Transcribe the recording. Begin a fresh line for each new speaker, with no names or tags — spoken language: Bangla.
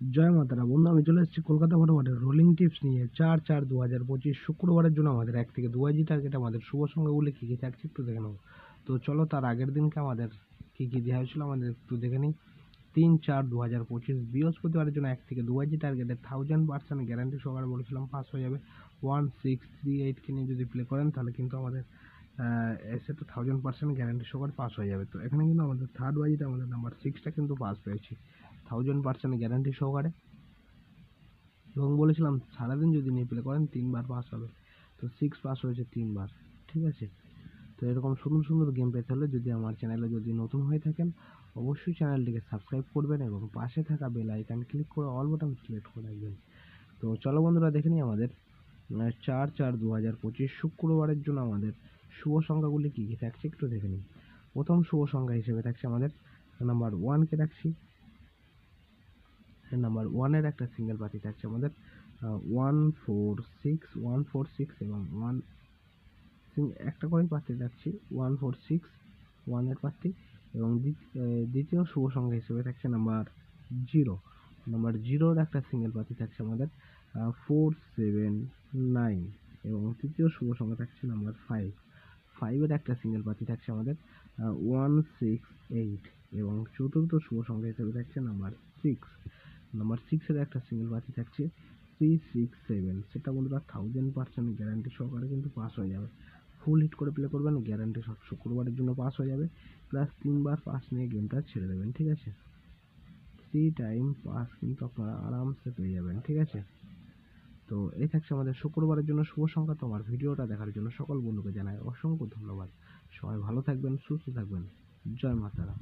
জয় মাতারা বন্ধু, আমি চলে এসেছি কলকাতা ফটোমার্কেটের রোলিং টিপস নিয়ে 4/4/2025 শুক্রবারের জন্য আমাদের 1 থেকে 2 আইজি টার্গেট। আমাদের শুভ সংখ্যাগুলি কী কী থাকছে একটু দেখে নেব। তো চলো তার আগের দিনকে আমাদের কী কী দেওয়া হয়েছিল আমাদের একটু দেখে নিই। 3/4/2025 বৃহস্পতিবারের জন্য 1 থেকে 2 আইজি টার্গেটে 1000% গ্যারান্টি সহকারে বলেছিলাম পাস হয়ে যাবে। 1638কে নিয়ে যদি প্লে করেন তাহলে কিন্তু আমাদের এসে তো 1000% গ্যারান্টি সহকারে পাস হয়ে যাবে। তো এখানে কিন্তু আমাদের থার্ড ওয়াইজিটা আমাদের নাম্বার 6টা কিন্তু পাস পেয়েছি 1000% গ্যারান্টি সহকারে, এবং বলেছিলাম সারাদিন যদি নিয়ে প্লে করেন 3বার পাস হবে। তো 6 পাস হয়েছে 3বার, ঠিক আছে। তো এরকম সুন্দর সুন্দর গেম পেতে হলে যদি আমার চ্যানেলে যদি নতুন হয়ে থাকেন অবশ্যই চ্যানেলটিকে সাবস্ক্রাইব করবেন এবং পাশে থাকা বেল আইকন ক্লিক করে অল বাটন সিলেক্ট করে রাখবেন। তো চলো বন্ধুরা দেখে নিই আমাদের 4/4/2025 শুক্রবারের জন্য আমাদের শুভ সংখ্যাগুলি কী কী থাকছে একটু দেখে নিই। প্রথম শুভ সংখ্যা হিসেবে থাকছে আমাদের নাম্বার 1কে রাখছি। নাম্বার 1-এর একটা সিঙ্গেল পার্টি থাকছে আমাদের 146 এবং 1 একটা করেই পার্টি রাখছি 146 1-এর পার্টি। এবং দ্বিতীয় শুভ সংখ্যা হিসেবে থাকছে নাম্বার 0-এর একটা সিঙ্গেল পার্টি থাকছে আমাদের 479। এবং তৃতীয় শুভ সংখ্যা থাকছে নাম্বার 5-এর একটা সিঙ্গেল পার্টি থাকছে আমাদের 168। এবং চতুর্থ শুভ সংখ্যা হিসেবে থাকছে নাম্বার 6-এর একটা সিঙ্গেল পার্টি থাকছে 367। সেটা বন্ধুরা 1000% গ্যারান্টি সহকারে কিন্তু পাস হয়ে যাবে। ফুল হিট করে প্লে করবেন, গ্যারান্টি সব শুক্রবারের জন্য পাস হয়ে যাবে। প্লাস 3বার পাস নিয়ে গেমটা ছেড়ে দেবেন, ঠিক আছে। 3 টাইম পাস কিন্তু আপনারা আরামসে পেয়ে যাবেন, ঠিক আছে। তো এই থাকছে আমাদের শুক্রবারের জন্য শুভ সংখ্যা। তো আমার ভিডিওটা দেখার জন্য সকল বন্ধুকে জানাই অসংখ্য ধন্যবাদ। সবাই ভালো থাকবেন, সুস্থ থাকবেন। জয় মাতারা।